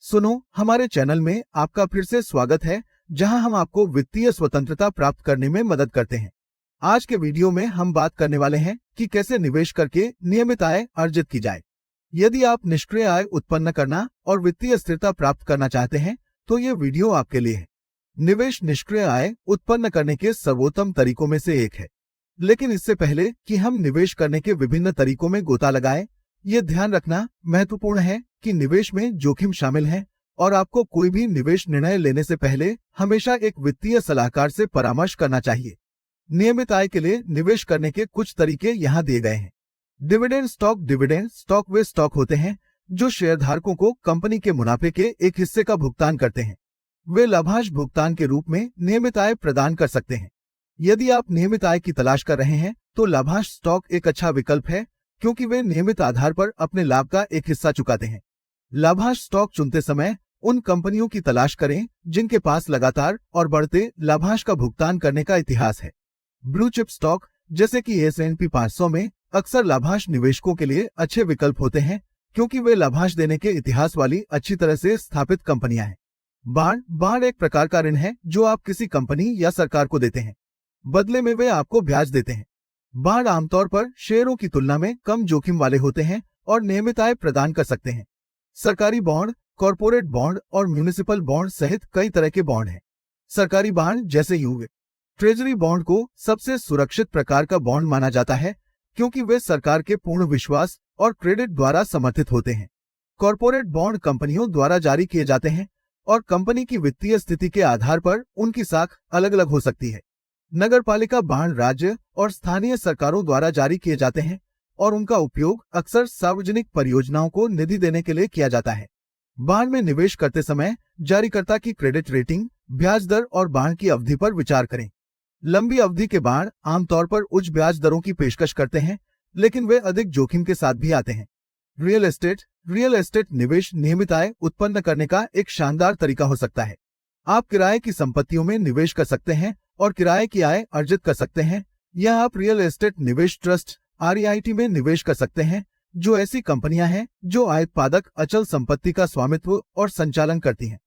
सुनो, हमारे चैनल में आपका फिर से स्वागत है, जहां हम आपको वित्तीय स्वतंत्रता प्राप्त करने में मदद करते हैं। आज के वीडियो में हम बात करने वाले हैं कि कैसे निवेश करके नियमित आय अर्जित की जाए। यदि आप निष्क्रिय आय उत्पन्न करना और वित्तीय स्थिरता प्राप्त करना चाहते हैं, तो ये वीडियो आपके लिए है। निवेश निष्क्रिय आय उत्पन्न करने के सर्वोत्तम तरीकों में से एक है, लेकिन इससे पहले कि हम निवेश करने के विभिन्न तरीकों में गोता लगाएं, ये ध्यान रखना महत्वपूर्ण है कि निवेश में जोखिम शामिल है और आपको कोई भी निवेश निर्णय लेने से पहले हमेशा एक वित्तीय सलाहकार से परामर्श करना चाहिए। नियमित आय के लिए निवेश करने के कुछ तरीके यहाँ दिए गए हैं। डिविडेंड स्टॉक वे स्टॉक होते हैं जो शेयरधारकों को कंपनी के मुनाफे के एक हिस्से का भुगतान करते हैं। वे लाभांश भुगतान के रूप में नियमित आय प्रदान कर सकते हैं। यदि आप नियमित आय की तलाश कर रहे हैं तो लाभांश स्टॉक एक अच्छा विकल्प है, क्योंकि वे नियमित आधार पर अपने लाभ का एक हिस्सा चुकाते हैं। लाभांश स्टॉक चुनते समय उन कंपनियों की तलाश करें जिनके पास लगातार और बढ़ते लाभांश का भुगतान करने का इतिहास है। ब्लू चिप स्टॉक जैसे कि S&P 500 में अक्सर लाभांश निवेशकों के लिए अच्छे विकल्प होते हैं, क्योंकि वे लाभांश देने के इतिहास वाली अच्छी तरह से स्थापित कंपनियां हैं। बांड एक प्रकार का ऋण है जो आप किसी कंपनी या सरकार को देते हैं, बदले में वे आपको ब्याज देते हैं। बांड आमतौर पर शेयरों की तुलना में कम जोखिम वाले होते हैं और नियमित आय प्रदान कर सकते हैं। सरकारी बॉन्ड, कॉर्पोरेट बॉन्ड और म्युनिसिपल बॉन्ड सहित कई तरह के बॉन्ड हैं। सरकारी बॉन्ड जैसे यूए ट्रेजरी बॉन्ड को सबसे सुरक्षित प्रकार का बॉन्ड माना जाता है, क्योंकि वे सरकार के पूर्ण विश्वास और क्रेडिट द्वारा समर्थित होते हैं। कॉर्पोरेट बॉन्ड कंपनियों द्वारा जारी किए जाते हैं और कंपनी की वित्तीय स्थिति के आधार पर उनकी साख अलग अलग हो सकती है। नगरपालिका बॉन्ड राज्य और स्थानीय सरकारों द्वारा जारी किए जाते हैं और उनका उपयोग अक्सर सार्वजनिक परियोजनाओं को निधि देने के लिए किया जाता है। बॉन्ड में निवेश करते समय जारीकर्ता की क्रेडिट रेटिंग, ब्याज दर और बॉन्ड की अवधि पर विचार करें। लंबी अवधि के बॉन्ड आमतौर पर उच्च ब्याज दरों की पेशकश करते हैं, लेकिन वे अधिक जोखिम के साथ भी आते हैं। रियल एस्टेट निवेश नियमित आय उत्पन्न करने का एक शानदार तरीका हो सकता है। आप किराए की संपत्तियों में निवेश कर सकते हैं और किराए की आय अर्जित कर सकते हैं, या आप रियल एस्टेट निवेश ट्रस्ट REIT में निवेश कर सकते हैं, जो ऐसी कंपनियां हैं जो आयतपादक अचल संपत्ति का स्वामित्व और संचालन करती हैं।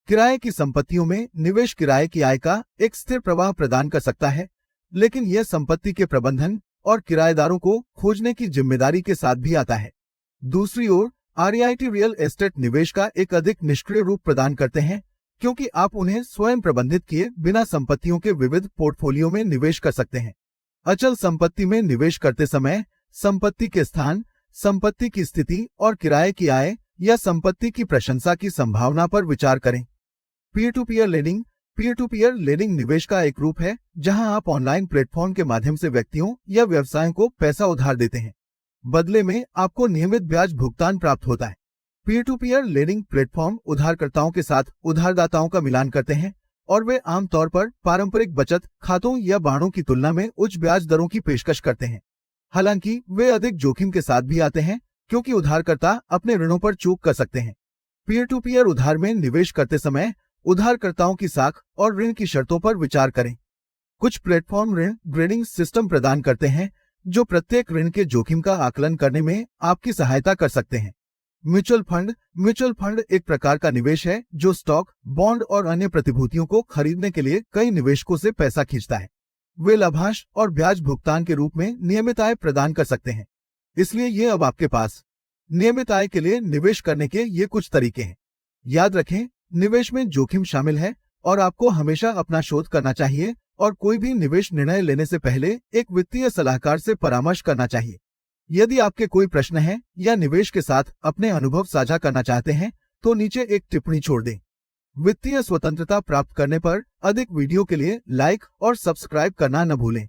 किराए की संपत्तियों में निवेश किराए की आय का एक स्थिर प्रवाह प्रदान कर सकता है, लेकिन यह संपत्ति के प्रबंधन और किराएदारों को खोजने की जिम्मेदारी के साथ भी आता है। दूसरी ओर REIT रियल एस्टेट निवेश का एक अधिक निष्क्रिय रूप प्रदान करते हैं, क्योंकि आप उन्हें स्वयं प्रबंधित किए बिना संपत्तियों के विविध पोर्टफोलियो में निवेश कर सकते हैं। अचल संपत्ति में निवेश करते समय संपत्ति के स्थान, संपत्ति की स्थिति और किराए की आय या संपत्ति की प्रशंसा की संभावना पर विचार करें। पीयर टू पीयर लेंडिंग निवेश का एक रूप है जहां आप ऑनलाइन प्लेटफॉर्म के माध्यम से व्यक्तियों या व्यवसायों को पैसा उधार देते हैं। बदले में आपको नियमित ब्याज भुगतान प्राप्त होता है। Peer to peer lending platform उधारकर्ताओं के साथ उधारदाताओं का मिलान करते हैं और वे आमतौर पर पारंपरिक बचत खातों या बांडों की तुलना में उच्च ब्याज दरों की पेशकश करते हैं। हालांकि वे अधिक जोखिम के साथ भी आते हैं, क्योंकि उधारकर्ता अपने ऋणों पर चूक कर सकते हैं। पीयर टू पीयर उधार में निवेश करते समय उधारकर्ताओं की साख और ऋण की शर्तों पर विचार करें। कुछ प्लेटफॉर्म ऋण ग्रेडिंग सिस्टम प्रदान करते हैं जो प्रत्येक ऋण के जोखिम का आकलन करने में आपकी सहायता कर सकते हैं। म्यूचुअल फंड एक प्रकार का निवेश है जो स्टॉक, बॉन्ड और अन्य प्रतिभूतियों को खरीदने के लिए कई निवेशकों से पैसा खींचता है। वे लाभांश और ब्याज भुगतान के रूप में नियमित आय प्रदान कर सकते हैं, इसलिए ये अब आपके पास नियमित आय के लिए निवेश करने के ये कुछ तरीके हैं। याद रखें, निवेश में जोखिम शामिल है और आपको हमेशा अपना शोध करना चाहिए और कोई भी निवेश निर्णय लेने से पहले एक वित्तीय सलाहकार से परामर्श करना चाहिए। यदि आपके कोई प्रश्न हैं या निवेश के साथ अपने अनुभव साझा करना चाहते हैं, तो नीचे एक टिप्पणी छोड़ दें। वित्तीय स्वतंत्रता प्राप्त करने पर अधिक वीडियो के लिए लाइक और सब्सक्राइब करना न भूलें।